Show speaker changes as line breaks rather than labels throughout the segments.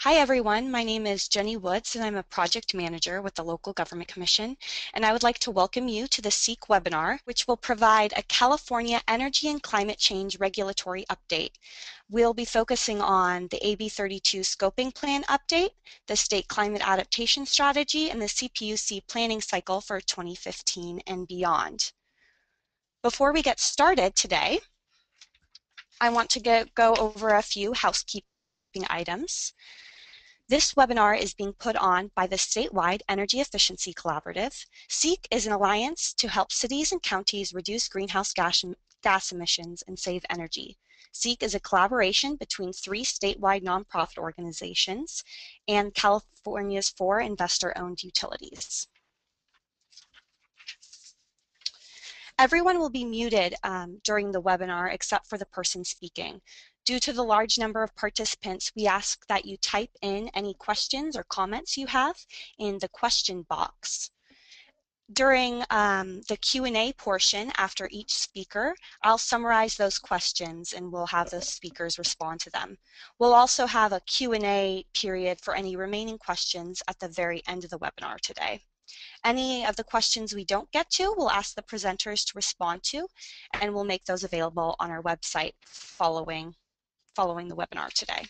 Hi everyone, my name is Jenny Woods and I'm a project manager with the Local Government Commission, and I would like to welcome you to the SEEC webinar, which will provide a California energy and climate change regulatory update. We'll be focusing on the AB 32 scoping plan update, the State Climate Adaptation Strategy, and the CPUC planning cycle for 2015 and beyond. Before we get started today, I want to go over a few housekeeping items. This webinar is being put on by the statewide Energy Efficiency Collaborative. SEEC is an alliance to help cities and counties reduce greenhouse gas emissions and save energy. SEEC is a collaboration between 3 statewide nonprofit organizations and California's 4 investor-owned utilities. Everyone will be muted during the webinar except for the person speaking. Due to the large number of participants, we ask that you type in any questions or comments you have in the question box. During the Q&A portion after each speaker, I'll summarize those questions and we'll have those speakers respond to them. We'll also have a Q&A period for any remaining questions at the very end of the webinar today. Any of the questions we don't get to, we'll ask the presenters to respond to, and we'll make those available on our website following the webinar today.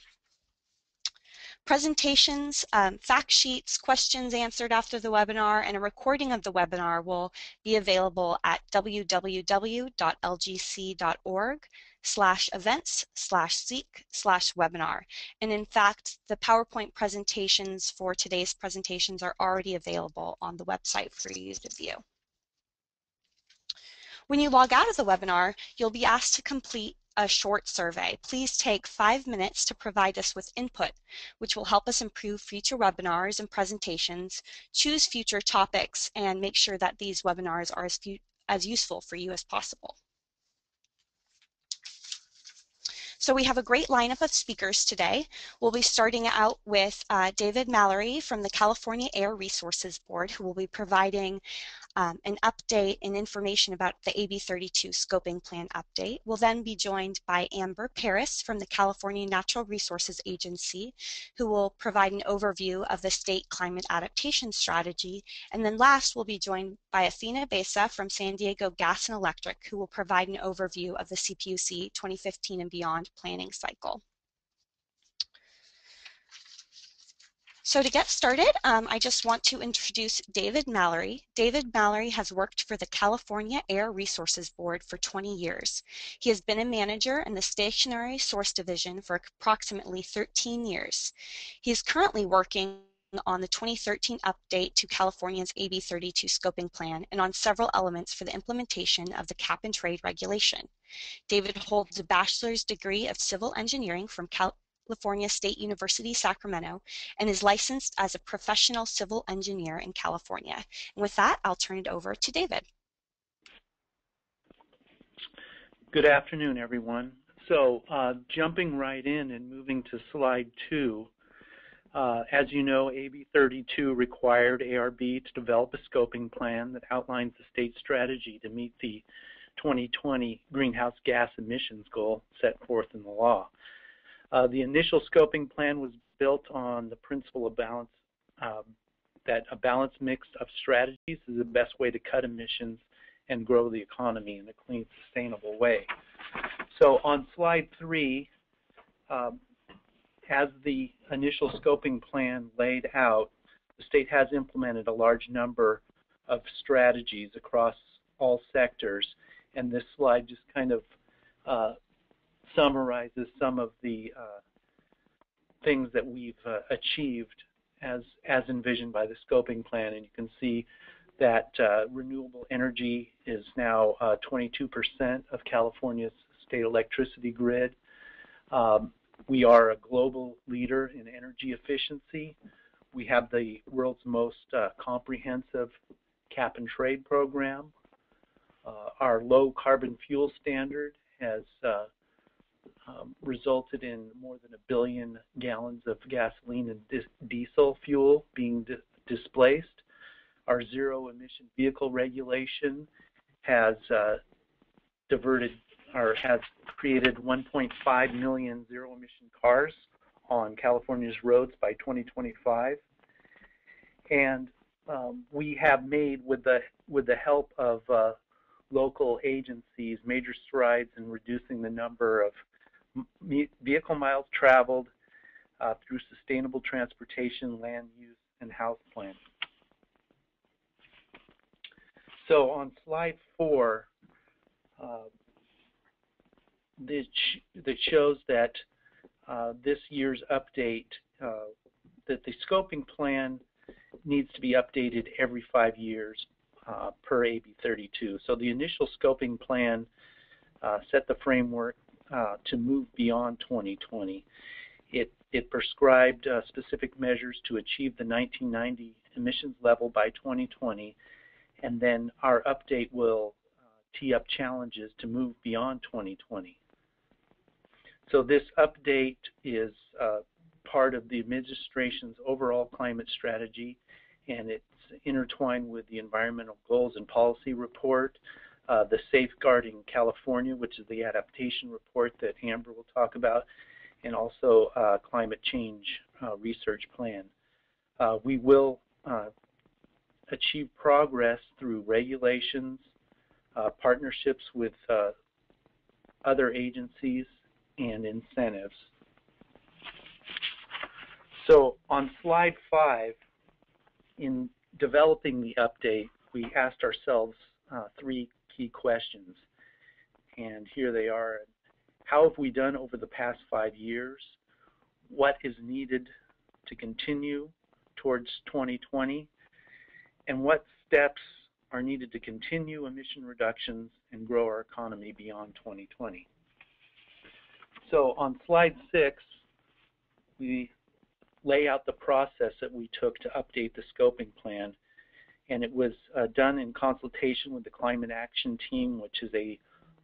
Presentations, fact sheets, questions answered after the webinar, and a recording of the webinar will be available at www.lgc.org/events/seek/webinar. And in fact, the PowerPoint presentations for today's presentations are already available on the website for you to view. When you log out of the webinar, you'll be asked to complete a short survey. Please take 5 minutes to provide us with input, which will help us improve future webinars and presentations, choose future topics, and make sure that these webinars are as useful for you as possible. So we have a great lineup of speakers today. We'll be starting out with David Mallory from the California Air Resources Board, who will be providing an update and information about the AB 32 scoping plan update. We'll then be joined by Amber Paris from the California Natural Resources Agency, who will provide an overview of the State Climate Adaptation Strategy. And then last, we'll be joined by Athena Besa from San Diego Gas and Electric, who will provide an overview of the CPUC 2015 and beyond planning cycle. So to get started, I just want to introduce David Mallory. David Mallory has worked for the California Air Resources Board for 20 years. He has been a manager in the Stationary Source Division for approximately 13 years. He is currently working on the 2013 update to California's AB 32 scoping plan and on several elements for the implementation of the cap and trade regulation. David holds a bachelor's degree of civil engineering from California State University, Sacramento, and is licensed as a professional civil engineer in California. And with that, I'll turn it over to David.
Good afternoon, everyone. So jumping right in and moving to slide 2, as you know, AB 32 required ARB to develop a scoping plan that outlines the state strategy to meet the 2020 greenhouse gas emissions goal set forth in the law. The initial scoping plan was built on the principle of balance, that a balanced mix of strategies is the best way to cut emissions and grow the economy in a clean, sustainable way. So on slide 3, as the initial scoping plan laid out, the state has implemented a large number of strategies across all sectors, and this slide just kind of summarizes some of the things that we've achieved as envisioned by the scoping plan. And you can see that renewable energy is now 22% of California's state electricity grid. We are a global leader in energy efficiency. We have the world's most comprehensive cap and trade program. Our low carbon fuel standard has resulted in more than 1 billion gallons of gasoline and diesel fuel being displaced. Our zero emission vehicle regulation has created 1.5 million zero emission cars on California's roads by 2025. And we have made, with the help of local agencies, major strides in reducing the number of vehicle miles traveled through sustainable transportation, land use, and house planning. So on slide 4, this shows that this year's update, that the scoping plan needs to be updated every 5 years per AB 32. So the initial scoping plan set the framework to move beyond 2020. It prescribed specific measures to achieve the 1990 emissions level by 2020, and then our update will tee up challenges to move beyond 2020. So this update is part of the administration's overall climate strategy, and it's intertwined with the environmental goals and policy report, the Safeguarding California, which is the adaptation report that Amber will talk about, and also climate change research plan. We will achieve progress through regulations, partnerships with other agencies, and incentives. So on slide 5, in developing the update, we asked ourselves 3 key questions, and here they are. How have we done over the past 5 years? What is needed to continue towards 2020? And what steps are needed to continue emission reductions and grow our economy beyond 2020? So on slide 6, we lay out the process that we took to update the scoping plan, and it was done in consultation with the Climate Action Team, which is a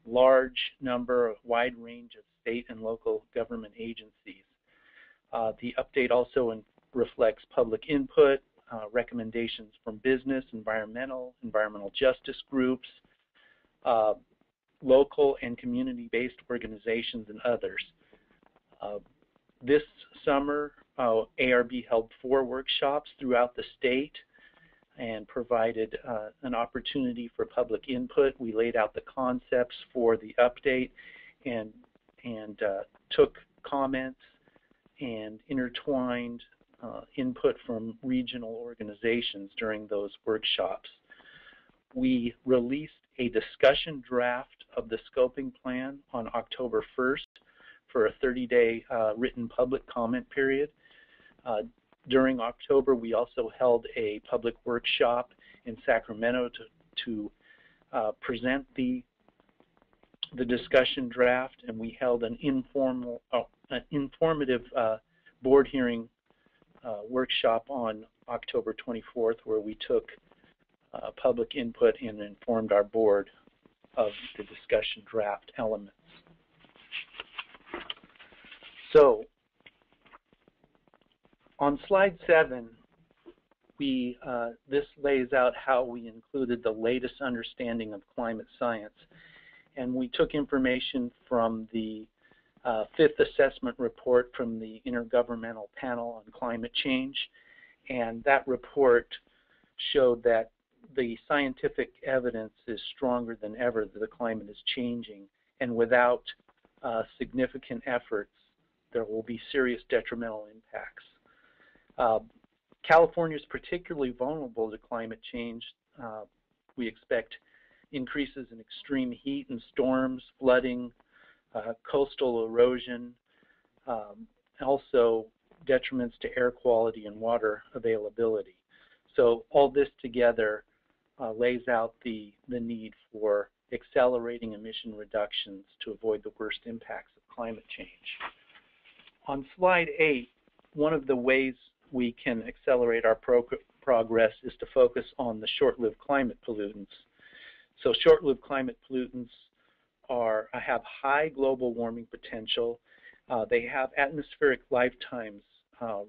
large number, a wide range of state and local government agencies. The update also reflects public input, recommendations from business, environmental justice groups, local and community-based organizations, and others. This summer, ARB held 4 workshops throughout the state and provided an opportunity for public input. We laid out the concepts for the update and took comments and intertwined input from regional organizations during those workshops. We released a discussion draft of the scoping plan on October 1st for a 30-day written public comment period. During October, we also held a public workshop in Sacramento to present the discussion draft, and we held an informative board hearing workshop on October 24th, where we took public input and informed our board of the discussion draft elements. So, on slide 7, this lays out how we included the latest understanding of climate science. And we took information from the 5th assessment report from the Intergovernmental Panel on Climate Change. And that report showed that the scientific evidence is stronger than ever that the climate is changing. And without significant efforts, there will be serious detrimental impacts. California is particularly vulnerable to climate change. We expect increases in extreme heat and storms, flooding, coastal erosion, also detriments to air quality and water availability. So all this together lays out the need for accelerating emission reductions to avoid the worst impacts of climate change. On slide 8, one of the ways we can accelerate our progress is to focus on the short-lived climate pollutants. So short-lived climate pollutants have high global warming potential. They have atmospheric lifetimes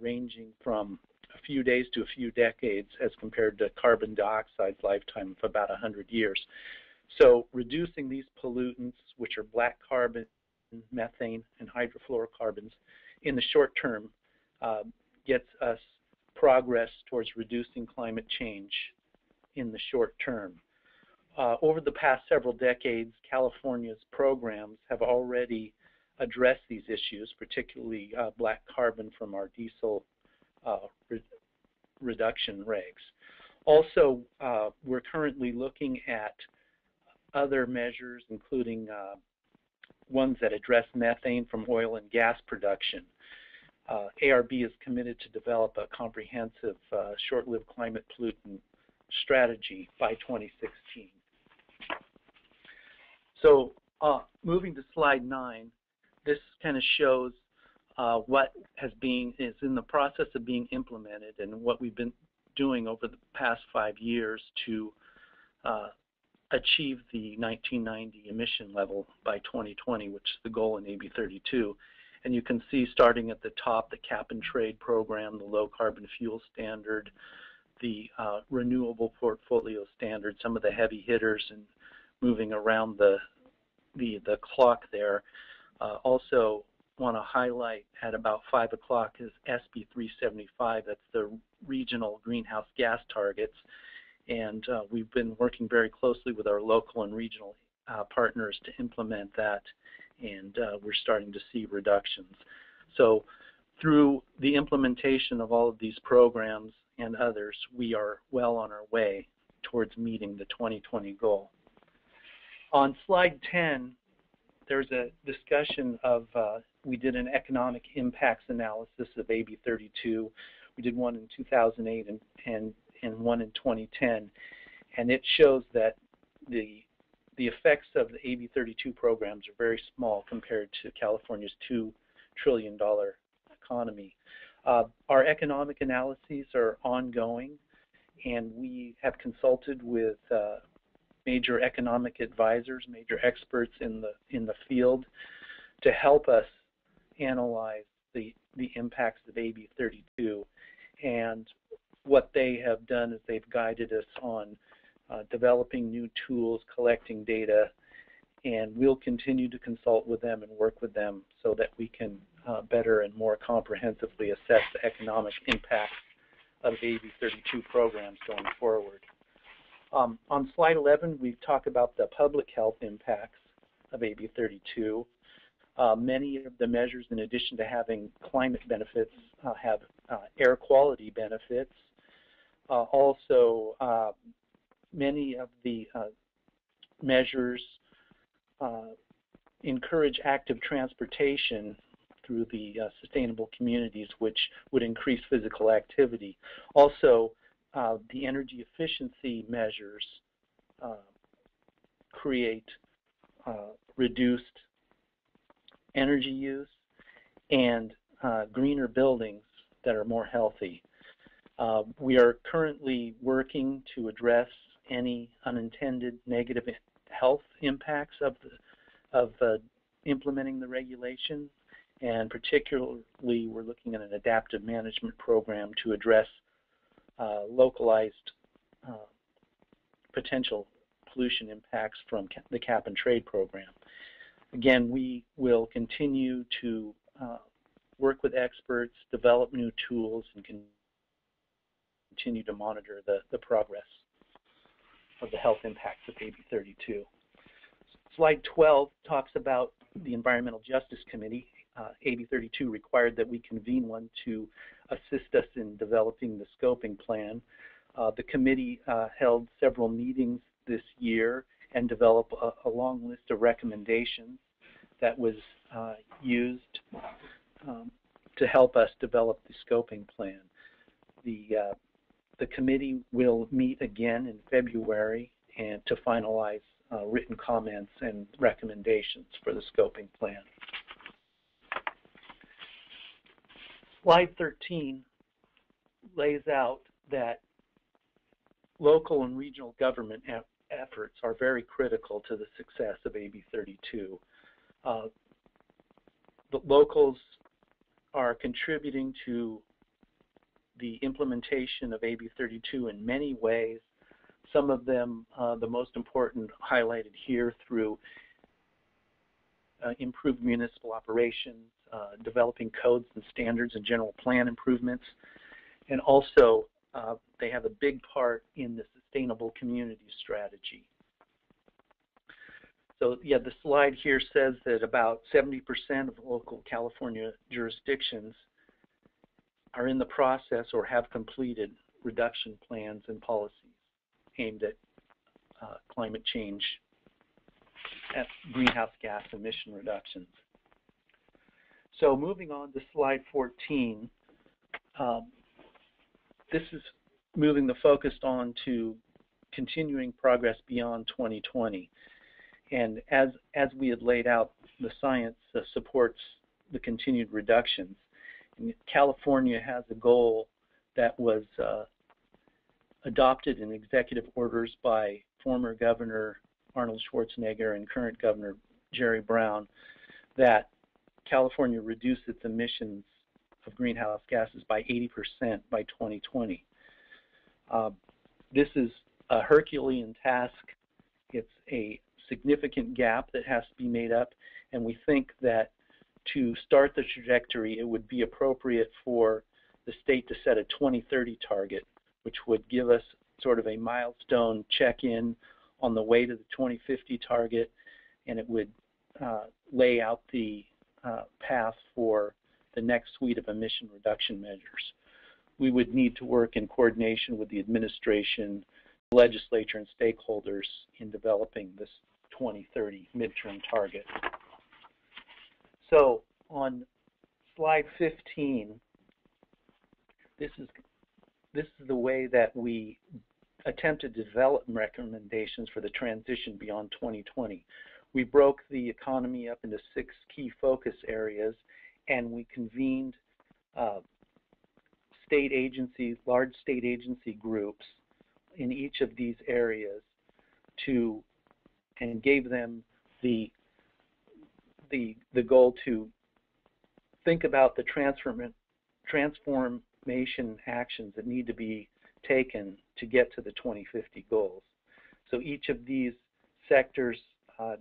ranging from a few days to a few decades as compared to carbon dioxide's lifetime of about 100 years. So reducing these pollutants, which are black carbon, methane, and hydrofluorocarbons, in the short term, gets us progress towards reducing climate change in the short term. Over the past several decades, California's programs have already addressed these issues, particularly black carbon from our diesel reduction regs. Also, we're currently looking at other measures, including ones that address methane from oil and gas production. ARB is committed to develop a comprehensive short-lived climate pollutant strategy by 2016. So moving to slide 9, this kind of shows what is in the process of being implemented and what we've been doing over the past 5 years to achieve the 1990 emission level by 2020, which is the goal in AB 32. And you can see starting at the top, the cap and trade program, the low carbon fuel standard, the renewable portfolio standard, some of the heavy hitters and moving around the clock there. Also want to highlight at about 5 o'clock is SB 375. That's the regional greenhouse gas targets. And we've been working very closely with our local and regional partners to implement that, and we're starting to see reductions. So through the implementation of all of these programs and others, we are well on our way towards meeting the 2020 goal. On slide 10, there's a discussion of, we did an economic impacts analysis of AB 32. We did one in 2008 and one in 2010, and it shows that the effects of the AB 32 programs are very small compared to California's $2 trillion economy. Our economic analyses are ongoing, and we have consulted with major economic advisors, major experts in the field to help us analyze the impacts of AB 32. And what they have done is they've guided us on developing new tools, collecting data, and we'll continue to consult with them and work with them so that we can better and more comprehensively assess the economic impacts of AB 32 programs going forward. On slide 11, we talk about the public health impacts of AB 32. Many of the measures, in addition to having climate benefits, have air quality benefits. Also, many of the measures encourage active transportation through the sustainable communities, which would increase physical activity. Also, the energy efficiency measures create reduced energy use and greener buildings that are more healthy. We are currently working to address any unintended negative health impacts of implementing the regulation, and particularly we're looking at an adaptive management program to address localized potential pollution impacts from the cap and trade program. Again, we will continue to work with experts, develop new tools, and continue to monitor the progress of the health impacts of AB 32. Slide 12 talks about the Environmental Justice Committee. AB 32 required that we convene one to assist us in developing the scoping plan. The committee held several meetings this year and developed a long list of recommendations that was used to help us develop the scoping plan. The committee will meet again in February and to finalize written comments and recommendations for the scoping plan. Slide 13 lays out that local and regional government efforts are very critical to the success of AB 32. The locals are contributing to the implementation of AB 32 in many ways. Some of them, the most important, highlighted here through improved municipal operations, developing codes and standards and general plan improvements. And also, they have a big part in the sustainable community strategy. So yeah, the slide here says that about 70% of local California jurisdictions are in the process or have completed reduction plans and policies aimed at climate change, at greenhouse gas emission reductions. So moving on to slide 14, this is moving the focus on to continuing progress beyond 2020. And as we had laid out, the science supports the continued reductions. And California has a goal that was adopted in executive orders by former Governor Arnold Schwarzenegger and current Governor Jerry Brown, that California reduce its emissions of greenhouse gases by 80% by 2020. This is a Herculean task. It's a significant gap that has to be made up, and we think that to start the trajectory, it would be appropriate for the state to set a 2030 target, which would give us sort of a milestone check-in on the way to the 2050 target, and it would lay out the path for the next suite of emission reduction measures. We would need to work in coordination with the administration, the legislature, and stakeholders in developing this 2030 midterm target. So on slide 15, this is the way that we attempted to develop recommendations for the transition beyond 2020. We broke the economy up into 6 key focus areas, and we convened state agencies, large state agency groups in each of these areas and gave them the goal to think about the transformation actions that need to be taken to get to the 2050 goals. So each of these sectors,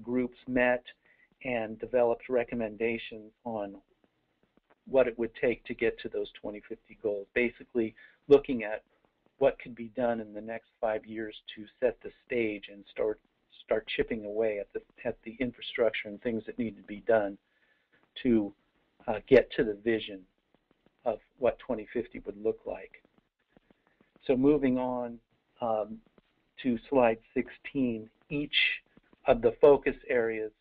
groups met and developed recommendations on what it would take to get to those 2050 goals, basically looking at what could be done in the next 5 years to set the stage and start chipping away at the infrastructure and things that need to be done to get to the vision of what 2050 would look like. So moving on to slide 16, each of the focus areas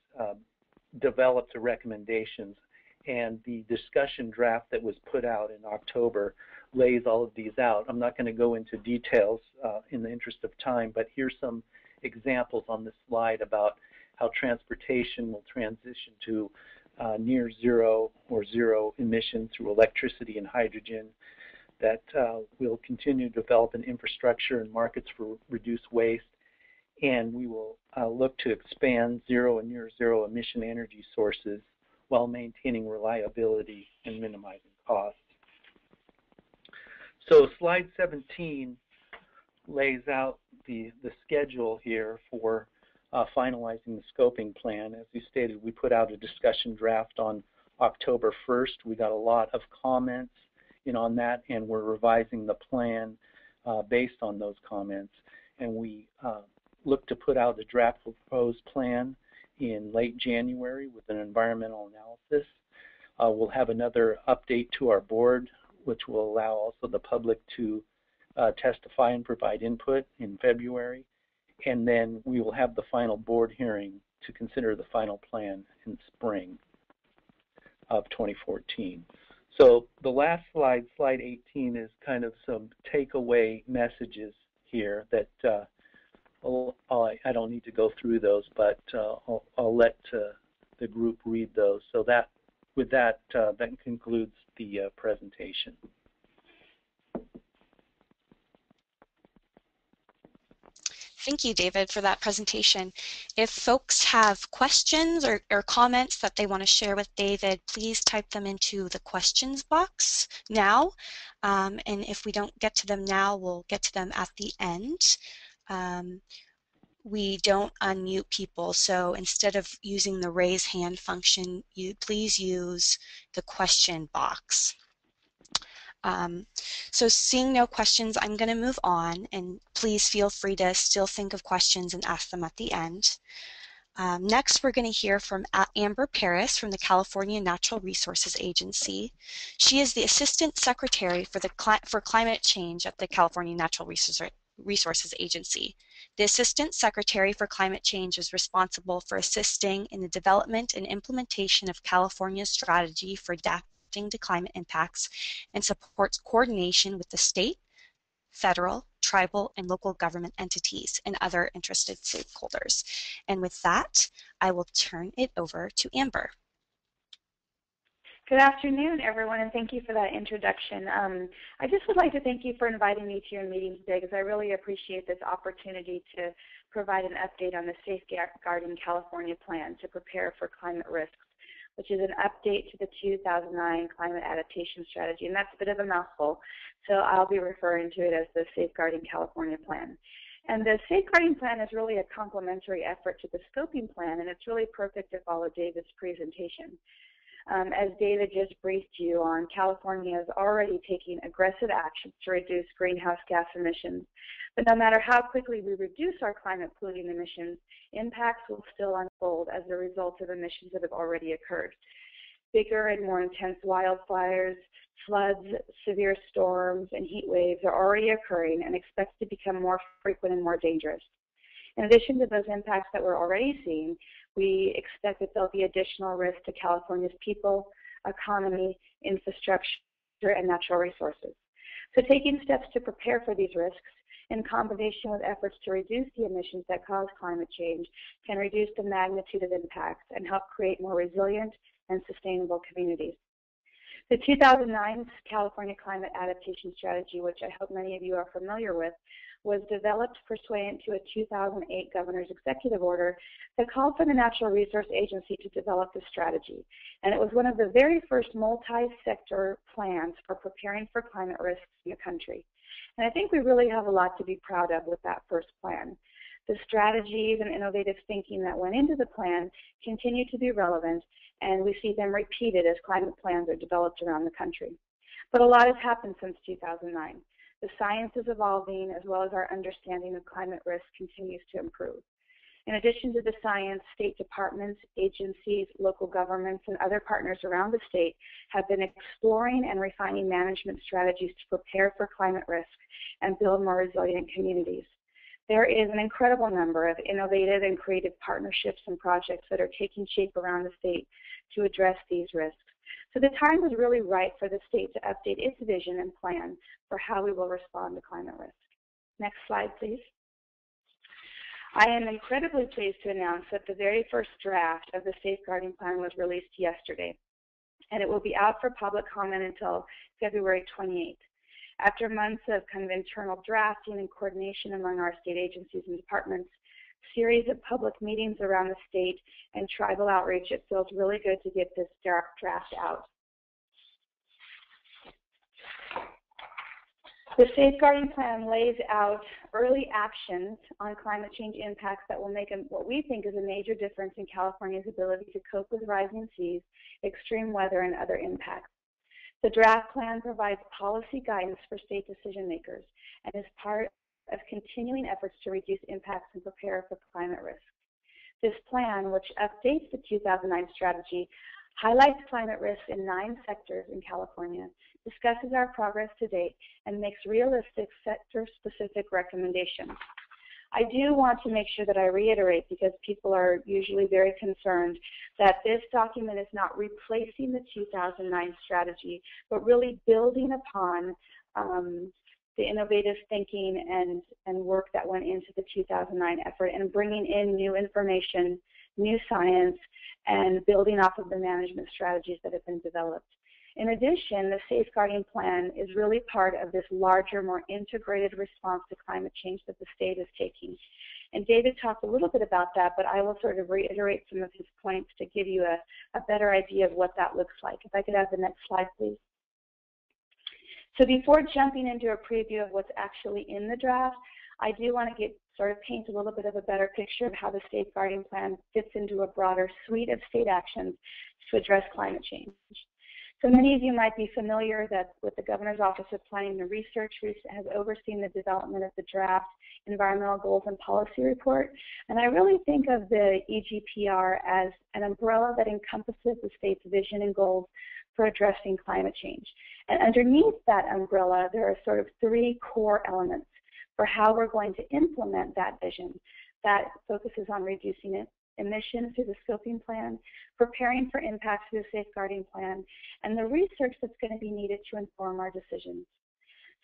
developed the recommendations, and the discussion draft that was put out in October lays all of these out. I'm not going to go into details in the interest of time, but here's some examples on this slide about how transportation will transition to near zero or zero emission through electricity and hydrogen, that we'll continue to develop an infrastructure and markets for reduced waste, and we will look to expand zero and near zero emission energy sources while maintaining reliability and minimizing costs. So slide 17 lays out the schedule here for finalizing the scoping plan. As you stated, we put out a discussion draft on October 1st. We got a lot of comments on that, and we're revising the plan based on those comments. And we look to put out a draft proposed plan in late January with an environmental analysis. We'll have another update to our board, which will allow also the public to testify and provide input in February. And then we will have the final board hearing to consider the final plan in spring of 2014. So the last slide, slide 18, is kind of some takeaway messages here that I don't need to go through those, but I'll let the group read those. So that concludes the presentation.
Thank you, David, for that presentation. If folks have questions or comments that they want to share with David, please type them into the questions box now. And if we don't get to them now, we'll get to them at the end. we don't unmute people. So instead of using the raise hand function, please use the question box. So seeing no questions, I'm going to move on, and please feel free to still think of questions and ask them at the end. Next, we're going to hear from Amber Paris from the California Natural Resources Agency. She is the Assistant Secretary for Climate Change at the California Natural Resources Agency. The Assistant Secretary for Climate Change is responsible for assisting in the development and implementation of California's strategy for adapting to climate impacts and supports coordination with the state, federal, tribal, and local government entities and other interested stakeholders. And with that, I will turn it over to Amber.
Good afternoon, everyone, and thank you for that introduction. I just would like to thank you for inviting me to your meeting today, because I really appreciate this opportunity to provide an update on the Safeguarding California Plan to prepare for climate risks, which is an update to the 2009 Climate Adaptation Strategy, and that's a bit of a mouthful, so I'll be referring to it as the Safeguarding California Plan. And the Safeguarding Plan is really a complementary effort to the Scoping Plan, and it's really perfect to follow David's presentation. As David just briefed you on, California is already taking aggressive actions to reduce greenhouse gas emissions. But no matter how quickly we reduce our climate polluting emissions, impacts will still unfold as a result of emissions that have already occurred. Bigger and more intense wildfires, floods, severe storms, and heat waves are already occurring and expected to become more frequent and more dangerous. In addition to those impacts that we're already seeing, we expect that there'll be additional risk to California's people, economy, infrastructure, and natural resources. So taking steps to prepare for these risks in combination with efforts to reduce the emissions that cause climate change can reduce the magnitude of impacts and help create more resilient and sustainable communities. The 2009 California Climate Adaptation Strategy, which I hope many of you are familiar with, was developed pursuant to a 2008 governor's executive order that called for the Natural Resource Agency to develop the strategy. And it was one of the very first multi-sector plans for preparing for climate risks in the country. And I think we really have a lot to be proud of with that first plan. The strategies and innovative thinking that went into the plan continue to be relevant, and we see them repeated as climate plans are developed around the country. But a lot has happened since 2009. The science is evolving, as well as our understanding of climate risk continues to improve. In addition to the science, state departments, agencies, local governments, and other partners around the state have been exploring and refining management strategies to prepare for climate risk and build more resilient communities. There is an incredible number of innovative and creative partnerships and projects that are taking shape around the state to address these risks. So the time was really right for the state to update its vision and plan for how we will respond to climate risk. Next slide, please. I am incredibly pleased to announce that the very first draft of the Safeguarding Plan was released yesterday, and it will be out for public comment until February 28th. After months of kind of internal drafting and coordination among our state agencies and departments, series of public meetings around the state, and tribal outreach, it feels really good to get this draft out. The Safeguarding Plan lays out early actions on climate change impacts that will make what we think is a major difference in California's ability to cope with rising seas, extreme weather, and other impacts. The draft plan provides policy guidance for state decision makers and is part of continuing efforts to reduce impacts and prepare for climate risk. This plan, which updates the 2009 strategy, highlights climate risks in 9 sectors in California, discusses our progress to date, and makes realistic sector-specific recommendations. I do want to make sure that I reiterate, because people are usually very concerned, that this document is not replacing the 2009 strategy, but really building upon the innovative thinking and work that went into the 2009 effort, and bringing in new information, new science, and building off of the management strategies that have been developed. In addition, the Safeguarding Plan is really part of this larger, more integrated response to climate change that the state is taking. And David talked a little bit about that, but I will sort of reiterate some of his points to give you a better idea of what that looks like. If I could have the next slide, please. So before jumping into a preview of what's actually in the draft, I do want to paint a little bit of a better picture of how the State Guardian Plan fits into a broader suite of state actions to address climate change. So many of you might be familiar that with the Governor's Office of Planning and Research has overseen the development of the draft Environmental Goals and Policy Report. And I really think of the EGPR as an umbrella that encompasses the state's vision and goals for addressing climate change. And underneath that umbrella, there are sort of three core elements for how we're going to implement that vision. That focuses on reducing emissions through the scoping plan, preparing for impacts through the safeguarding plan, and the research that's going to be needed to inform our decisions.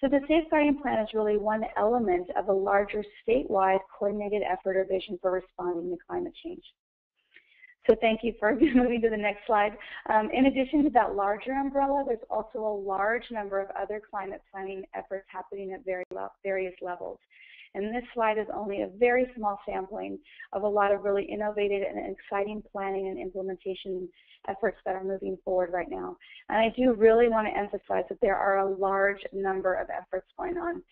So the safeguarding plan is really one element of a larger statewide coordinated effort or vision for responding to climate change. So thank you for moving to the next slide. In addition to that larger umbrella, there's also a large number of other climate planning efforts happening at various levels. And this slide is only a very small sampling of a lot of really innovative and exciting planning and implementation efforts that are moving forward right now. And I do really want to emphasize that there are a large number of efforts going on.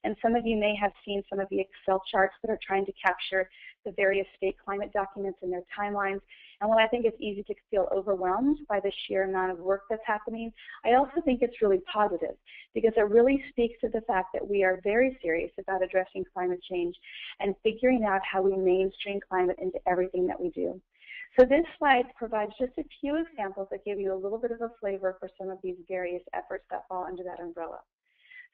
And some of you may have seen some of the Excel charts that are trying to capture the various state climate documents and their timelines. And while I think it's easy to feel overwhelmed by the sheer amount of work that's happening, I also think it's really positive because it really speaks to the fact that we are very serious about addressing climate change and figuring out how we mainstream climate into everything that we do. So this slide provides just a few examples that give you a little bit of a flavor for some of these various efforts that fall under that umbrella.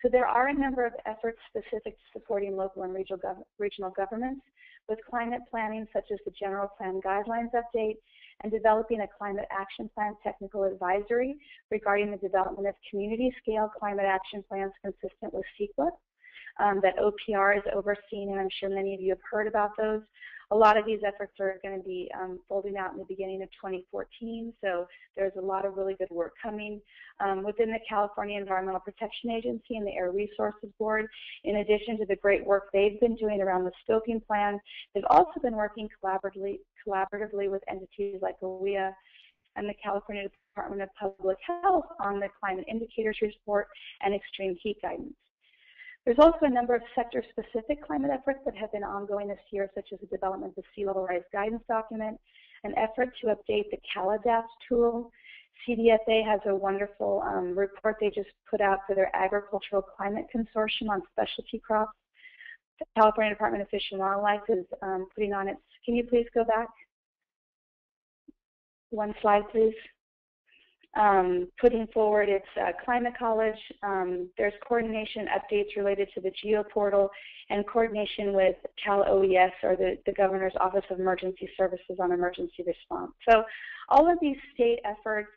So there are a number of efforts specific to supporting local and regional governments with climate planning, such as the General Plan Guidelines Update and developing a Climate Action Plan Technical Advisory regarding the development of community-scale climate action plans consistent with CEQA that OPR is overseeing, and I'm sure many of you have heard about those. A lot of these efforts are going to be folding out in the beginning of 2014, so there's a lot of really good work coming. Within the California Environmental Protection Agency and the Air Resources Board, in addition to the great work they've been doing around the scoping plan, they've also been working collaboratively with entities like OEA and the California Department of Public Health on the Climate Indicators Report and Extreme Heat Guidance. There's also a number of sector-specific climate efforts that have been ongoing this year, such as the development of the Sea Level Rise Guidance Document, an effort to update the CalAdapt tool. CDFA has a wonderful report they just put out for their Agricultural Climate Consortium on specialty crops. The California Department of Fish and Wildlife is putting on its, can you please go back? One slide, please. Putting forward its climate college. There's coordination updates related to the GeoPortal and coordination with Cal OES, or the Governor's Office of Emergency Services on emergency response. So all of these state efforts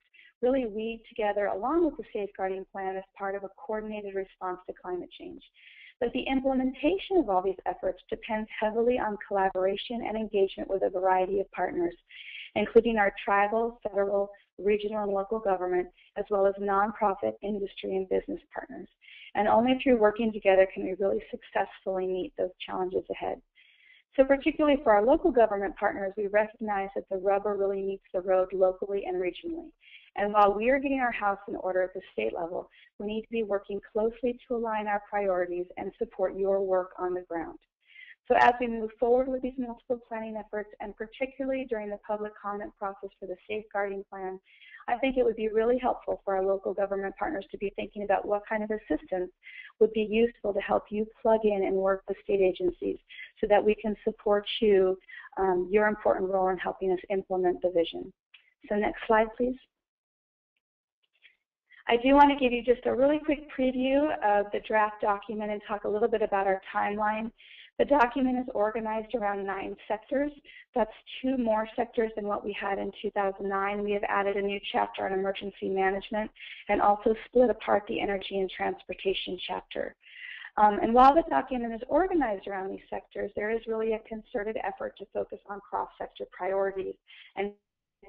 really weave together along with the safeguarding plan as part of a coordinated response to climate change. But the implementation of all these efforts depends heavily on collaboration and engagement with a variety of partners, including our tribal, federal, regional, and local government, as well as nonprofit, industry, and business partners. And only through working together can we really successfully meet those challenges ahead. So particularly for our local government partners, we recognize that the rubber really meets the road locally and regionally. And while we are getting our house in order at the state level, we need to be working closely to align our priorities and support your work on the ground. So as we move forward with these multiple planning efforts, and particularly during the public comment process for the safeguarding plan, I think it would be really helpful for our local government partners to be thinking about what kind of assistance would be useful to help you plug in and work with state agencies so that we can support you, your important role in helping us implement the vision. So next slide, please. I do want to give you just a really quick preview of the draft document and talk a little bit about our timeline. The document is organized around 9 sectors. That's 2 more sectors than what we had in 2009. We have added a new chapter on emergency management and also split apart the energy and transportation chapter. And while the document is organized around these sectors, there is really a concerted effort to focus on cross-sector priorities and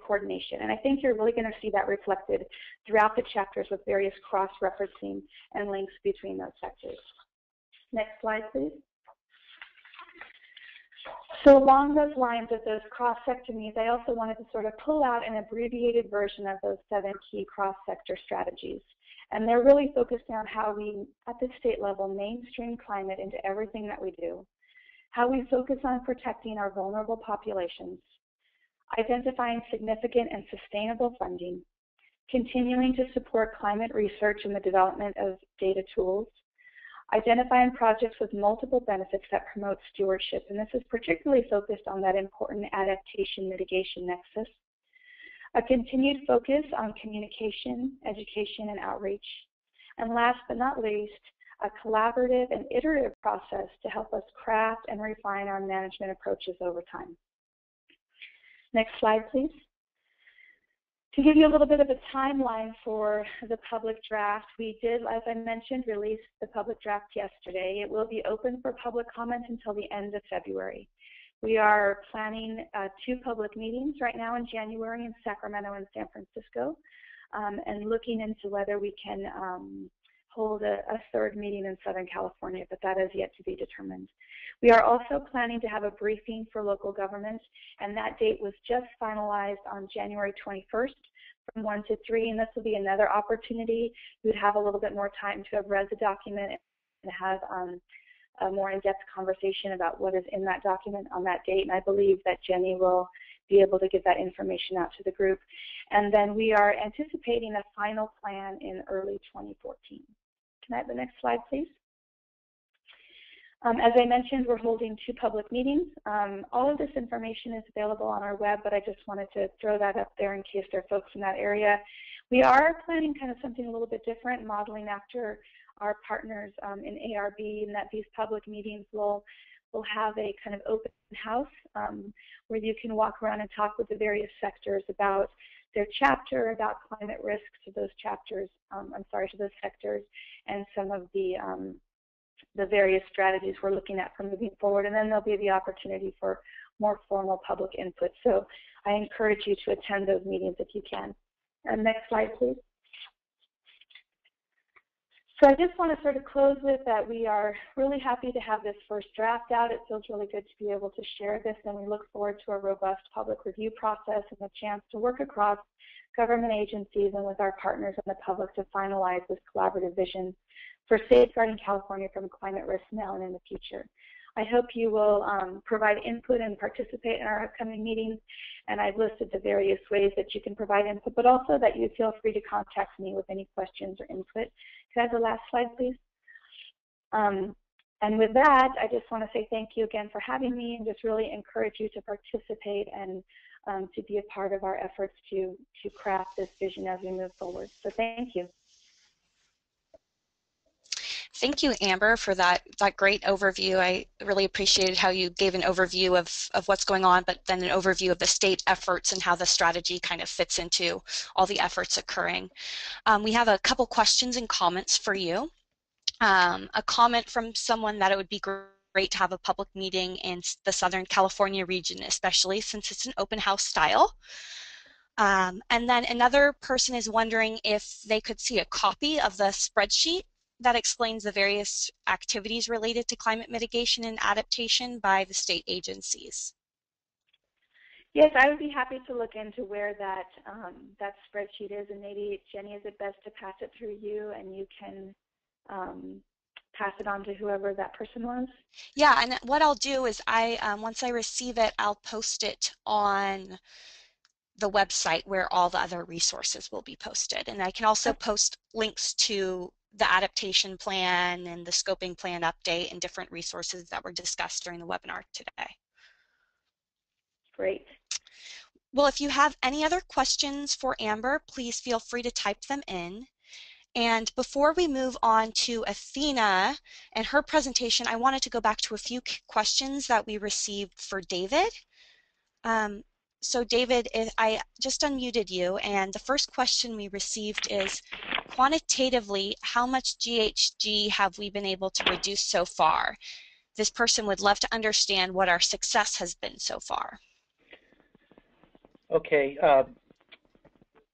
coordination. And I think you're really going to see that reflected throughout the chapters with various cross-referencing and links between those sectors. Next slide, please. So along those lines of those cross-sector needs, I also wanted to sort of pull out an abbreviated version of those 7 key cross-sector strategies. And they're really focused on how we, at the state level, mainstream climate into everything that we do, how we focus on protecting our vulnerable populations, identifying significant and sustainable funding, continuing to support climate research and the development of data tools, identifying projects with multiple benefits that promote stewardship, and this is particularly focused on that important adaptation mitigation nexus, a continued focus on communication, education, and outreach, and last but not least, a collaborative and iterative process to help us craft and refine our management approaches over time. Next slide, please. To give you a little bit of a timeline for the public draft, we did, as I mentioned, release the public draft yesterday. It will be open for public comment until the end of February. We are planning 2 public meetings right now in January in Sacramento and San Francisco, and looking into whether we can hold a 3rd meeting in Southern California, but that is yet to be determined. We are also planning to have a briefing for local governments, and that date was just finalized on January 21st from 1 to 3, and this will be another opportunity. We would have a little bit more time to have read the document and have a more in-depth conversation about what is in that document on that date, and I believe that Jenny will be able to get that information out to the group. And then we are anticipating a final plan in early 2014. Can I have the next slide, please? As I mentioned, we're holding 2 public meetings. All of this information is available on our web, but I just wanted to throw that up there in case there are folks in that area. We are planning kind of something a little bit different, modeling after our partners in ARB, and that these public meetings will have a kind of open house where you can walk around and talk with the various sectors about their chapter, about climate risks to those chapters, to those sectors, and some of the various strategies we're looking at for moving forward. And then there'll be the opportunity for more formal public input. So I encourage you to attend those meetings if you can. Next slide, please. So I just want to sort of close with that we are really happy to have this first draft out. It feels really good to be able to share this, and we look forward to a robust public review process and a chance to work across government agencies and with our partners and the public to finalize this collaborative vision for safeguarding California from climate risk now and in the future. I hope you will provide input and participate in our upcoming meetings, and I've listed the various ways that you can provide input, but also that you feel free to contact me with any questions or input. Can I have the last slide, please? And with that, I just want to say thank you again for having me, and just really encourage you to participate and to be a part of our efforts to craft this vision as we move forward. So thank you.
Thank you, Amber, for that great overview. I really appreciated how you gave an overview of what's going on, but then an overview of the state efforts and how the strategy kind of fits into all the efforts occurring. We have a couple questions and comments for you. A comment from someone that it would be great to have a public meeting in the Southern California region, especially since it's an open house style. And then another person is wondering if they could see a copy of the spreadsheet that explains the various activities related to climate mitigation and adaptation by the state agencies.
Yes, I would be happy to look into where that that spreadsheet is, and maybe, Jenny, is it best to pass it through you and you can pass it on to whoever that person was?
Yeah, and what I'll do is once I receive it, I'll post it on the website where all the other resources will be posted. And I can also post links to the adaptation plan and the scoping plan update and different resources that were discussed during the webinar today.
Great.
Well, if you have any other questions for Amber, please feel free to type them in. And before we move on to Athena and her presentation, I wanted to go back to a few questions that we received for David. So David, I just unmuted you, and the first question we received is, quantitatively, how much GHG have we been able to reduce so far? This person would love to understand what our success has been so far.
Okay,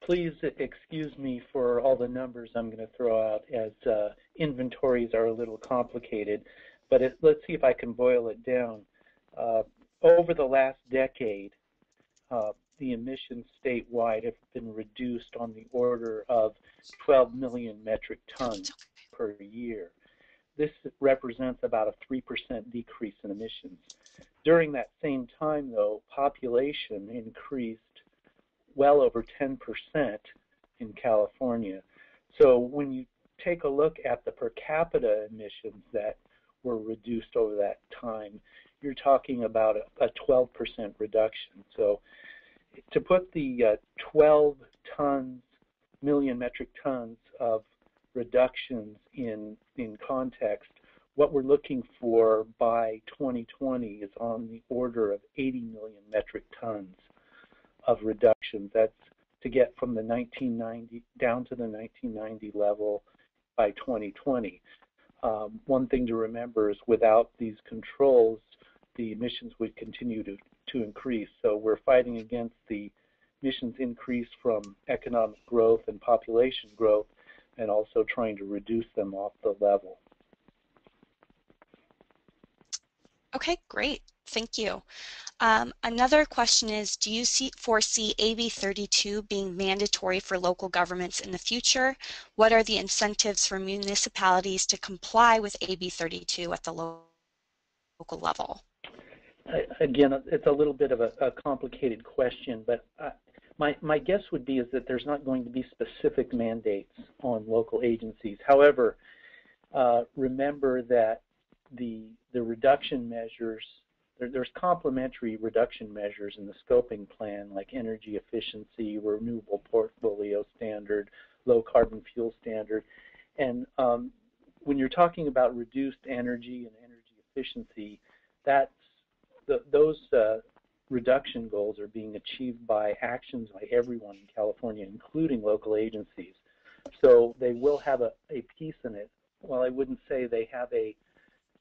please excuse me for all the numbers I'm going to throw out, as inventories are a little complicated, but let's see if I can boil it down. Over the last decade, the emissions statewide have been reduced on the order of 12 million metric tons per year. This represents about a 3% decrease in emissions. During that same time, though, population increased well over 10% in California. So when you take a look at the per capita emissions that were reduced over that time, you're talking about a 12% reduction. So to put the 12 million metric tons of reductions in context, what we're looking for by 2020 is on the order of 80 million metric tons of reduction. That's to get from the 1990 down to the 1990 level by 2020. One thing to remember is without these controls, the emissions would continue to increase. So we're fighting against the emissions increase from economic growth and population growth, and also trying to reduce them off the level.
Okay, great. Thank you. Another question is, do you foresee AB 32 being mandatory for local governments in the future? What are the incentives for municipalities to comply with AB 32 at the local level?
Again, it's a little bit of a complicated question, but my guess would be is that there's not going to be specific mandates on local agencies. However, remember that the reduction measures, there's complementary reduction measures in the scoping plan, like energy efficiency, renewable portfolio standard, low carbon fuel standard. And when you're talking about reduced energy and energy efficiency, those reduction goals are being achieved by actions by everyone in California, including local agencies. So they will have a piece in it. While I wouldn't say they have a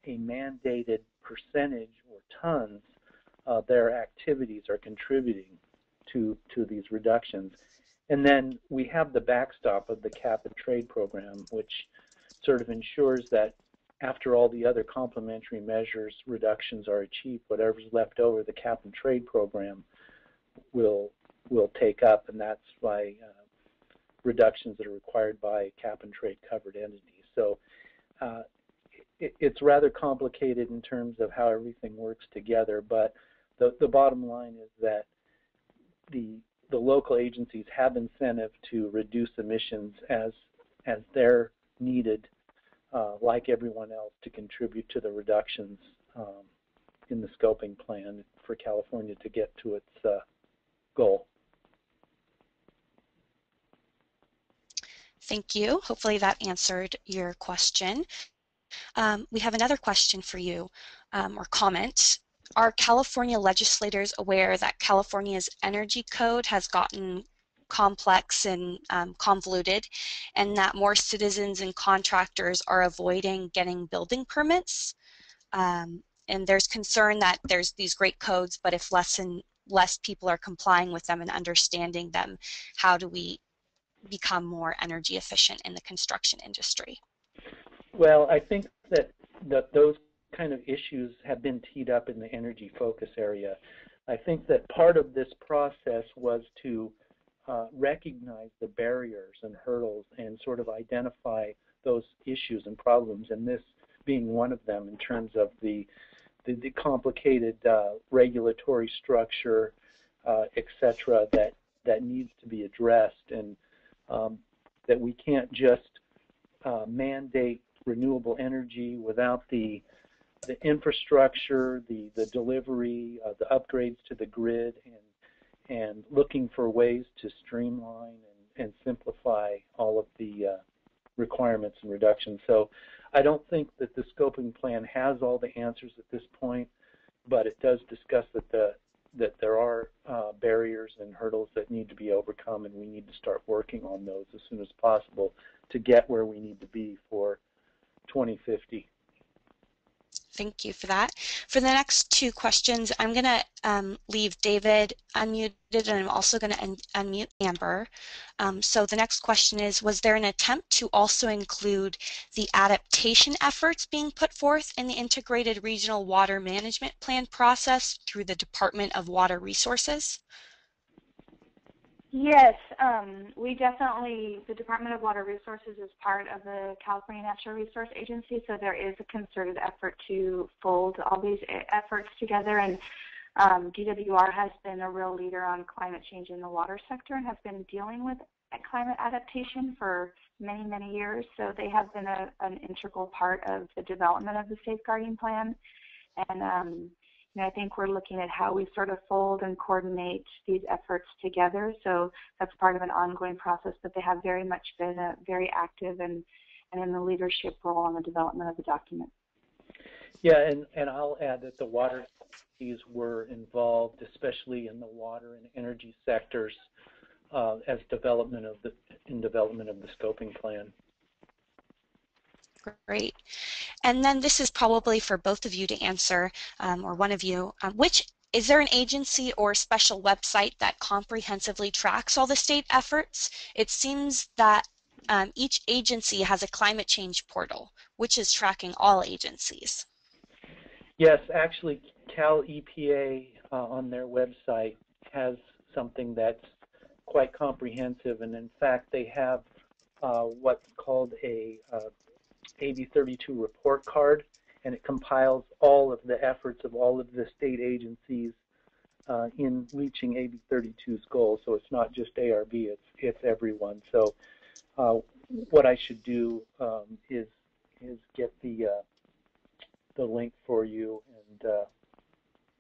mandated percentage or tons, their activities are contributing to these reductions. And then we have the backstop of the cap and trade program, which sort of ensures that after all the other complementary measures reductions are achieved, whatever's left over, the cap and trade program will take up, and that's by reductions that are required by cap and trade covered entities. So it's rather complicated in terms of how everything works together, but the bottom line is that the local agencies have incentive to reduce emissions as they're needed, like everyone else, to contribute to the reductions in the scoping plan for California to get to its goal.
Thank you. Hopefully that answered your question. We have another question for you, or comment. Are California legislators aware that California's energy code has gotten complex and convoluted, and that more citizens and contractors are avoiding getting building permits? And there's concern that there's these great codes, but if less and less people are complying with them and understanding them, how do we become more energy efficient in the construction industry?
Well, I think that those kind of issues have been teed up in the energy focus area. I think that part of this process was to recognize the barriers and hurdles and sort of identify those issues and problems, and this being one of them in terms of the complicated regulatory structure, et cetera, that needs to be addressed, and that we can't just mandate renewable energy without the infrastructure, the delivery, the upgrades to the grid, and looking for ways to streamline and simplify all of the requirements and reductions. So I don't think that the scoping plan has all the answers at this point, but it does discuss that there are barriers and hurdles that need to be overcome, and we need to start working on those as soon as possible to get where we need to be for 2050.
Thank you for that. For the next two questions, I'm going to leave David unmuted, and I'm also going to unmute Amber. So the next question is, was there an attempt to also include the adaptation efforts being put forth in the Integrated Regional Water Management Plan process through the Department of Water Resources?
Yes, we definitely, the Department of Water Resources is part of the California Natural Resource Agency, so there is a concerted effort to fold all these efforts together, and DWR has been a real leader on climate change in the water sector and has been dealing with climate adaptation for many, many years, so they have been an integral part of the development of the safeguarding plan, and I think we're looking at how we sort of fold and coordinate these efforts together. So that's part of an ongoing process, but they have very much been very active and in the leadership role on the development of the document.
Yeah, and I'll add that the water agencies were involved, especially in the water and energy sectors, as development of the scoping plan.
Great. And then this is probably for both of you to answer, or one of you. Is there an agency or special website that comprehensively tracks all the state efforts? It seems that each agency has a climate change portal, which is tracking all agencies.
Yes, actually, Cal EPA on their website has something that's quite comprehensive, and in fact, they have what's called a AB 32 report card, and it compiles all of the efforts of all of the state agencies in reaching AB 32's goals. So it's not just ARB, it's everyone. So what I should do is get the link for you, and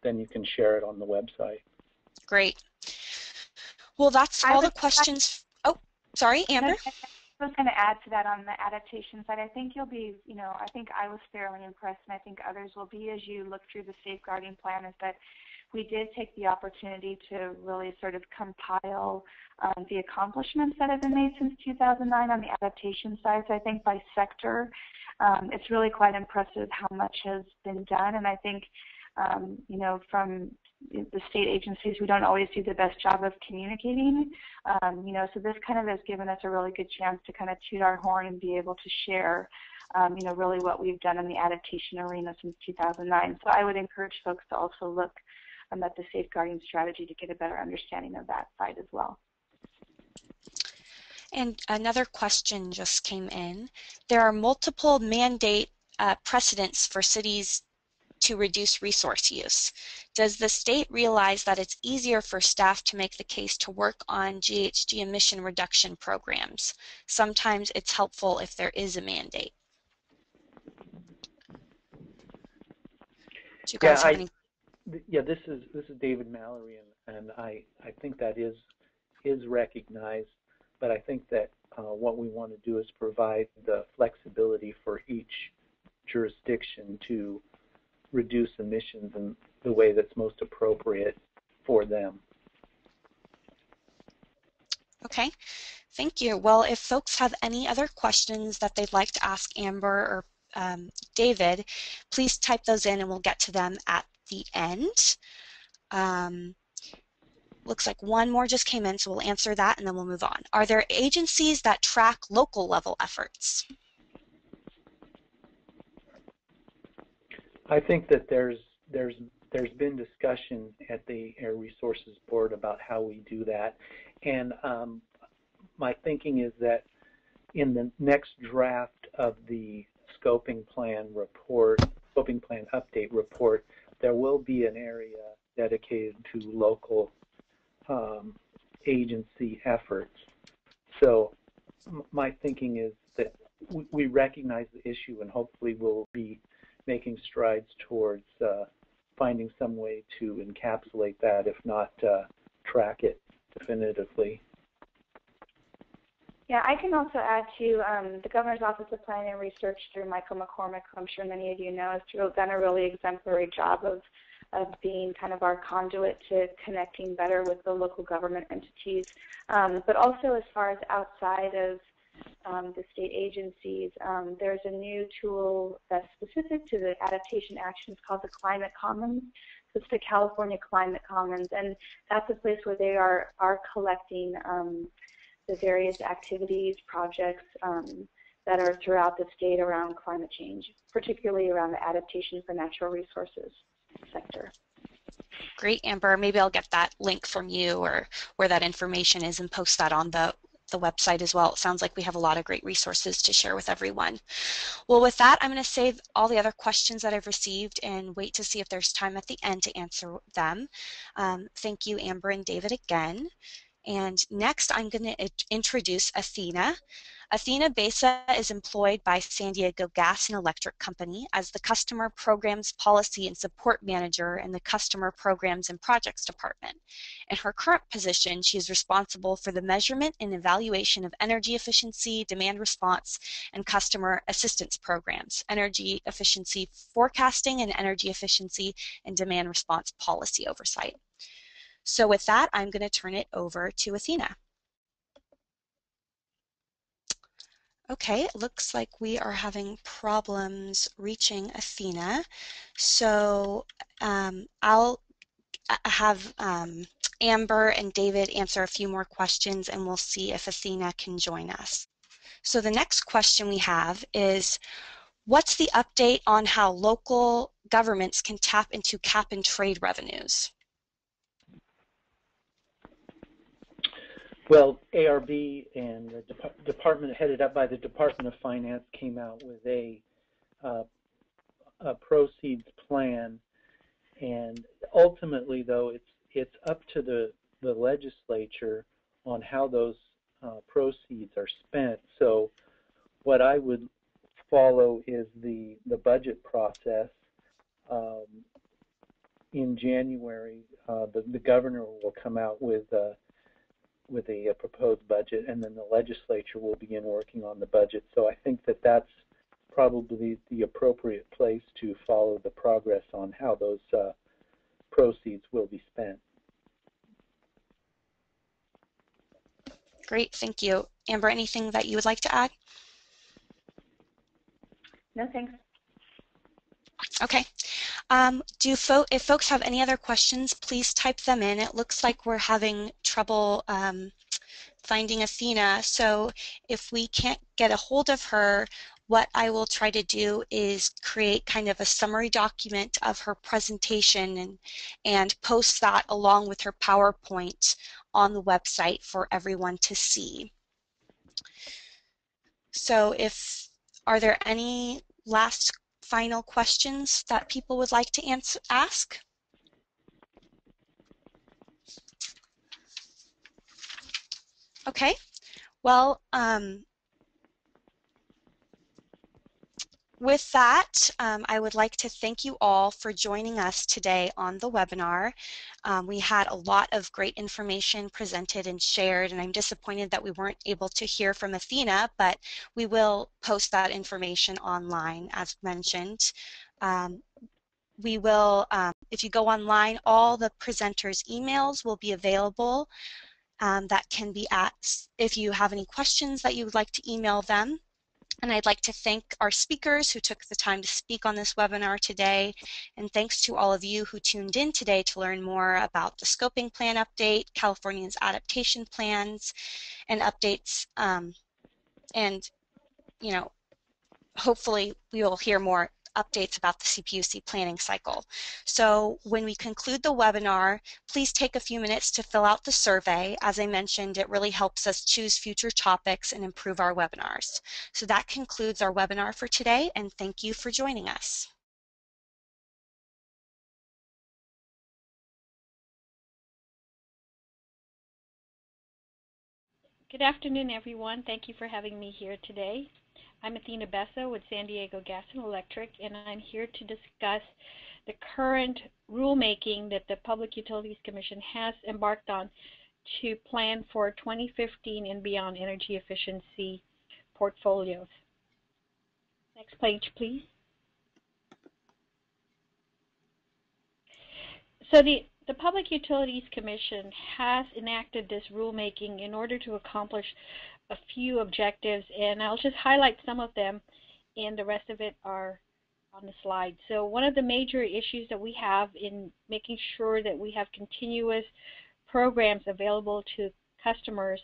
then you can share it on the website.
Great. Well, that's all the questions. Oh, sorry, Amber?
I was going to add to that on the adaptation side. I think you'll be, I think I was fairly impressed, and I think others will be as you look through the safeguarding plan, is that we did take the opportunity to really sort of compile the accomplishments that have been made since 2009 on the adaptation side. So I think by sector, it's really quite impressive how much has been done, and I think, from the state agencies, we don't always do the best job of communicating, so this kind of has given us a really good chance to kind of toot our horn and be able to share, really what we've done in the adaptation arena since 2009. So I would encourage folks to also look at the safeguarding strategy to get a better understanding of that side as well.
And another question just came in. There are multiple mandate precedents for cities to reduce resource use. Does the state realize that it's easier for staff to make the case to work on GHG emission reduction programs? Sometimes it's helpful if there is a mandate. Do you guys have any?
Yeah, this is David Mallory, and I think that is recognized, but I think that what we want to do is provide the flexibility for each jurisdiction to reduce emissions in the way that's most appropriate for them.
Okay, thank you. Well, if folks have any other questions that they'd like to ask Amber or David, please type those in and we'll get to them at the end. Looks like one more just came in, so we'll answer that and then we'll move on. Are there agencies that track local level efforts?
I think that there's been discussion at the Air Resources Board about how we do that, and my thinking is that in the next draft of the scoping plan update report, there will be an area dedicated to local agency efforts. So my thinking is that we recognize the issue, and hopefully we'll be making strides towards finding some way to encapsulate that, if not track it definitively.
Yeah, I can also add to the Governor's Office of Planning and Research through Michael McCormick, who I'm sure many of you know, has done a really exemplary job of being kind of our conduit to connecting better with the local government entities. But also as far as outside of the state agencies, there's a new tool that's specific to the adaptation actions called the Climate Commons. So it's the California Climate Commons, and that's a place where they are collecting the various activities, projects that are throughout the state around climate change, particularly around the adaptation for natural resources sector.
Great, Amber. Maybe I'll get that link from you or where that information is and post that on the website as well. It sounds like we have a lot of great resources to share with everyone. Well, with that, I'm going to save all the other questions that I've received and wait to see if there's time at the end to answer them. Thank you, Amber and David, again. And next, I'm going to introduce Athena. Athena Besa is employed by San Diego Gas and Electric Company as the Customer Programs Policy and Support Manager in the Customer Programs and Projects Department. In her current position, she is responsible for the measurement and evaluation of energy efficiency, demand response, and customer assistance programs, energy efficiency forecasting, and energy efficiency and demand response policy oversight. So with that, I'm going to turn it over to Athena. Okay, it looks like we are having problems reaching Athena. So I'll have Amber and David answer a few more questions and we'll see if Athena can join us. So the next question we have is, what's the update on how local governments can tap into cap and trade revenues?
Well, ARB and the department headed up by the Department of Finance came out with a proceeds plan, and ultimately, though, it's up to the legislature on how those proceeds are spent. So, what I would follow is the budget process. In January, the governor will come out with a proposed budget, and then the legislature will begin working on the budget. So I think that that's probably the appropriate place to follow the progress on how those proceeds will be spent.
Great, thank you. Amber, anything that you would like to add?
No, thanks.
Okay. If folks have any other questions, please type them in. It looks like we're having trouble finding Athena, so if we can't get a hold of her, what I will try to do is create kind of a summary document of her presentation and post that along with her PowerPoint on the website for everyone to see. So are there any last final questions that people would like to ask? Okay, well, with that, I would like to thank you all for joining us today on the webinar. We had a lot of great information presented and shared, and I'm disappointed that we weren't able to hear from Athena, but we will post that information online as mentioned. We will, if you go online, all the presenters' emails will be available. That can be if you have any questions that you would like to email them. And I'd like to thank our speakers who took the time to speak on this webinar today. And thanks to all of you who tuned in today to learn more about the scoping plan update, California's adaptation plans, and updates. And, you know, hopefully we will hear more updates about the CPUC planning cycle. So when we conclude the webinar, please take a few minutes to fill out the survey. As I mentioned, it really helps us choose future topics and improve our webinars. So that concludes our webinar for today, and thank you for joining us.
Good afternoon, everyone. Thank you for having me here today. I'm Athena Besa with San Diego Gas and Electric, and I'm here to discuss the current rulemaking that the Public Utilities Commission has embarked on to plan for 2015 and beyond energy efficiency portfolios. Next page, please. So the Public Utilities Commission has enacted this rulemaking in order to accomplish a few objectives, and I'll just highlight some of them, and the rest of it are on the slide. So one of the major issues that we have in making sure that we have continuous programs available to customers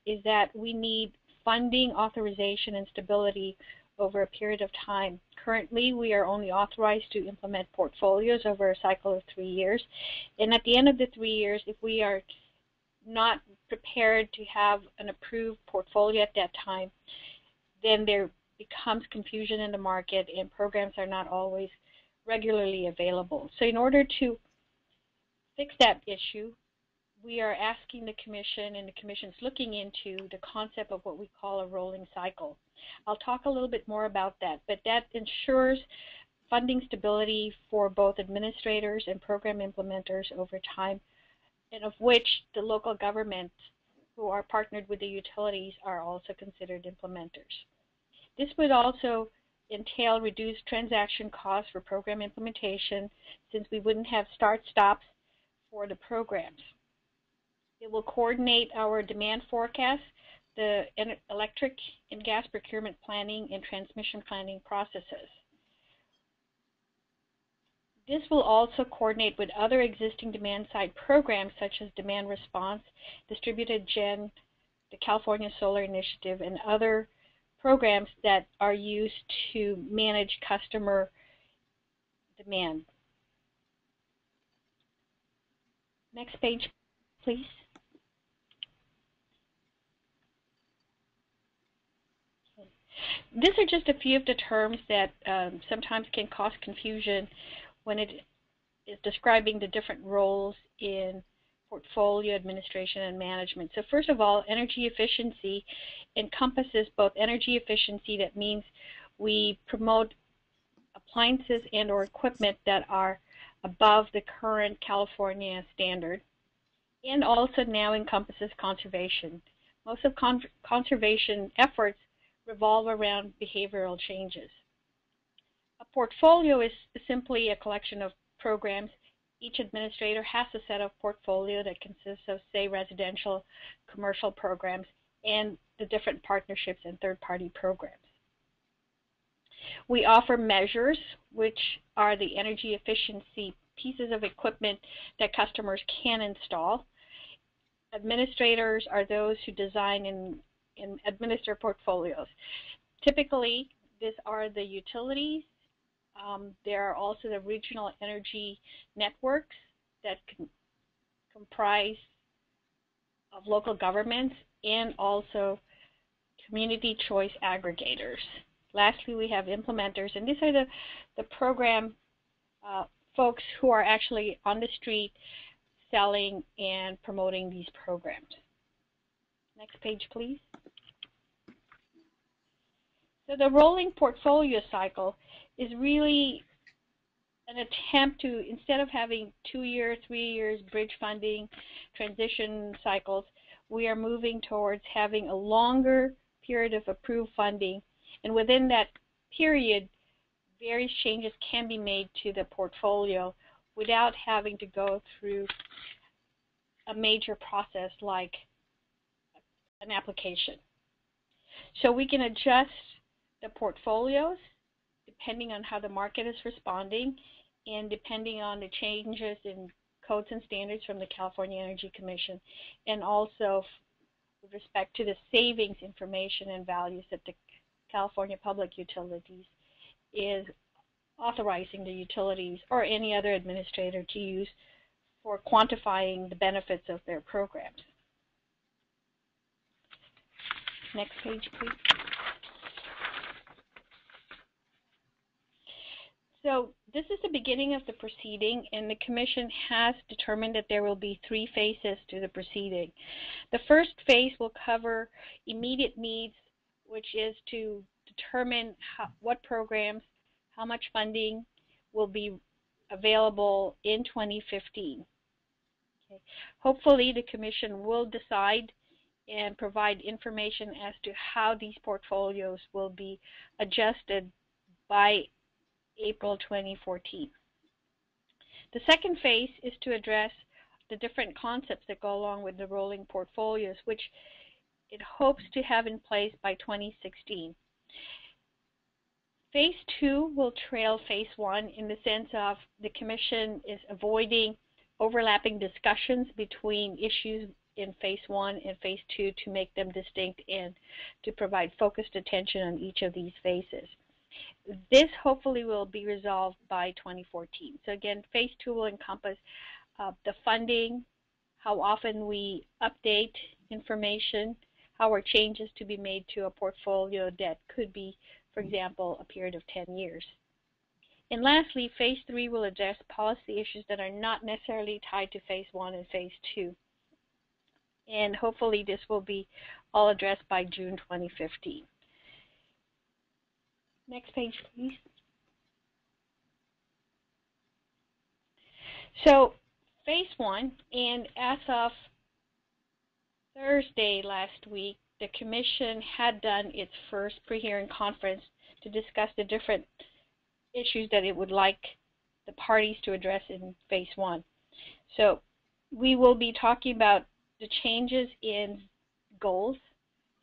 is that we need funding, authorization, and stability over a period of time. Currently, we are only authorized to implement portfolios over a cycle of 3 years. And at the end of the 3 years, if we are not prepared to have an approved portfolio at that time, then there becomes confusion in the market and programs are not always regularly available. So in order to fix that issue, we are asking the Commission, and the Commission is looking into the concept of what we call a rolling cycle. I'll talk a little bit more about that, but that ensures funding stability for both administrators and program implementers over time, and of which the local governments who are partnered with the utilities are also considered implementers. This would also entail reduced transaction costs for program implementation, since we wouldn't have start-stops for the programs. It will coordinate our demand forecast, the electric and gas procurement planning and transmission planning processes. This will also coordinate with other existing demand-side programs such as demand response, distributed gen, the California Solar Initiative, and other programs that are used to manage customer demand. Next page, please. These are just a few of the terms that sometimes can cause confusion when it is describing the different roles in portfolio administration and management. So first of all, energy efficiency encompasses both energy efficiency, that means we promote appliances and or equipment that are above the current California standard, and also now encompasses conservation. Most of conservation efforts revolve around behavioral changes. A portfolio is simply a collection of programs. Each administrator has a set of portfolio that consists of, say, residential, commercial programs, and the different partnerships and third-party programs. We offer measures, which are the energy efficiency pieces of equipment that customers can install. Administrators are those who design and administer portfolios. Typically, these are the utilities. There are also the regional energy networks that comprise of local governments, and also community choice aggregators. Lastly, we have implementers, and these are the program folks who are actually on the street selling and promoting these programs. Next page, please. So the rolling portfolio cycle is really an attempt to, instead of having 2 years, 3 years bridge funding, transition cycles, we are moving towards having a longer period of approved funding. And within that period, various changes can be made to the portfolio without having to go through a major process like an application. So we can adjust the portfolios depending on how the market is responding and depending on the changes in codes and standards from the California Energy Commission, and also with respect to the savings information and values that the California Public Utilities is authorizing the utilities or any other administrator to use for quantifying the benefits of their programs. Next page, please. So this is the beginning of the proceeding, and the Commission has determined that there will be 3 phases to the proceeding. The first phase will cover immediate needs, which is to determine what programs, how much funding will be available in 2015. Okay. Hopefully the Commission will decide and provide information as to how these portfolios will be adjusted by April 2014. The second phase is to address the different concepts that go along with the rolling portfolios, which it hopes to have in place by 2016. Phase 2 will trail Phase 1 in the sense of the Commission is avoiding overlapping discussions between issues in phase 1 and phase 2 to make them distinct and to provide focused attention on each of these phases. This hopefully will be resolved by 2014. So again, phase 2 will encompass the funding, how often we update information, how are changes to be made to a portfolio that could be, for example, a period of 10 years. And lastly, phase 3 will address policy issues that are not necessarily tied to phase 1 and phase 2. And hopefully this will be all addressed by June 2015. Next page, please. So phase 1, and as of Thursday last week, the Commission had done its first pre-hearing conference to discuss the different issues that it would like the parties to address in phase 1. So we will be talking about the changes in goals,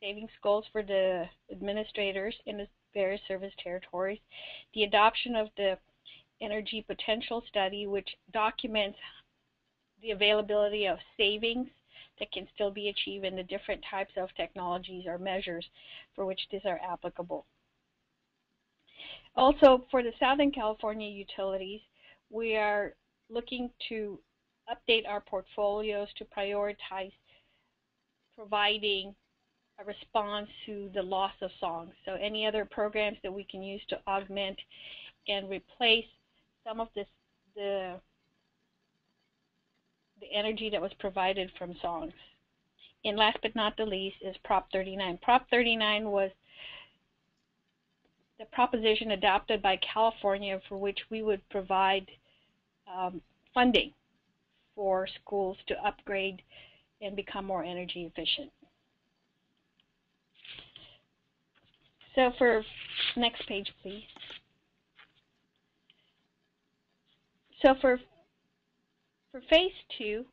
savings goals for the administrators in the various service territories, the adoption of the Energy Potential Study, which documents the availability of savings that can still be achieved in the different types of technologies or measures for which these are applicable. Also, for the Southern California utilities, we are looking to update our portfolios to prioritize providing a response to the loss of songs. So any other programs that we can use to augment and replace some of the energy that was provided from songs. And last but not the least is Prop 39. Prop 39 was the proposition adopted by California for which we would provide funding for schools to upgrade and become more energy efficient. So for next page, please. So for phase 2,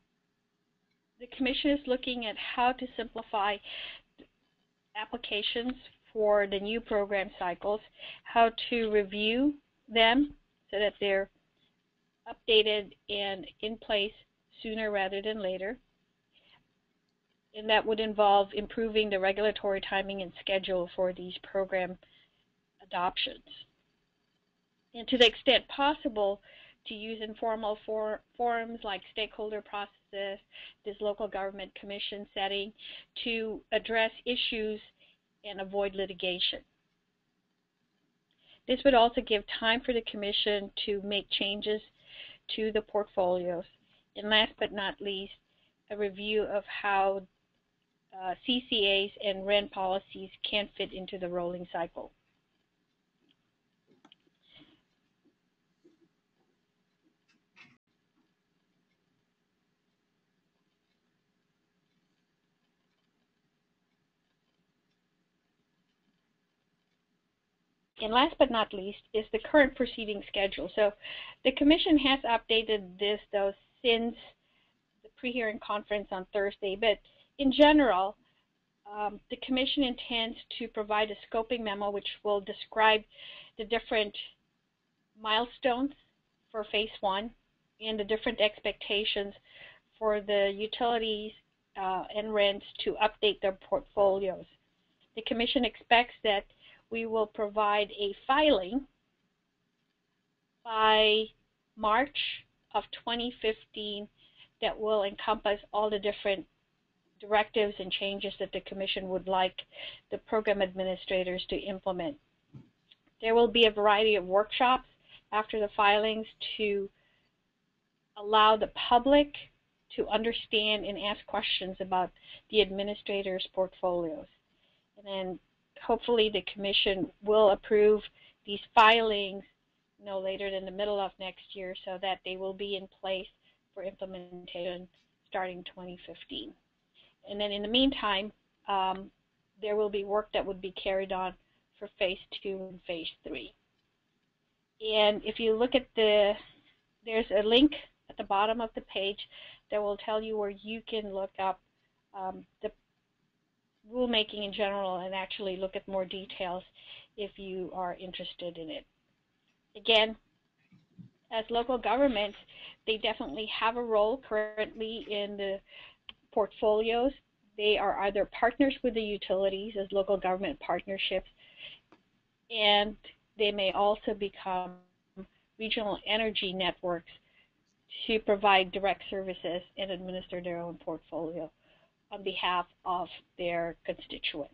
the Commission is looking at how to simplify applications for the new program cycles, how to review them so that they're updated and in place sooner rather than later. And that would involve improving the regulatory timing and schedule for these program adoptions. And to the extent possible, to use informal forums like stakeholder processes, this local government commission setting, to address issues and avoid litigation. This would also give time for the Commission to make changes to the portfolios. And last but not least, a review of how CCAs and REN policies can fit into the rolling cycle. And last but not least is the current proceeding schedule. So the Commission has updated this, though, since the pre-hearing conference on Thursday. But in general, the Commission intends to provide a scoping memo which will describe the different milestones for phase 1 and the different expectations for the utilities and RENs to update their portfolios. The Commission expects that we will provide a filing by March of 2015 that will encompass all the different directives and changes that the Commission would like the program administrators to implement. There will be a variety of workshops after the filings to allow the public to understand and ask questions about the administrators' portfolios. And then hopefully the Commission will approve these filings no later than the middle of next year so that they will be in place for implementation starting 2015. And then in the meantime, there will be work that would be carried on for phase 2 and phase 3. And if you look at there's a link at the bottom of the page that will tell you where you can look up the rulemaking in general and actually look at more details if you are interested in it. Again, as local governments, they definitely have a role currently in the portfolios, they are either partners with the utilities as local government partnerships, and they may also become regional energy networks to provide direct services and administer their own portfolio on behalf of their constituents.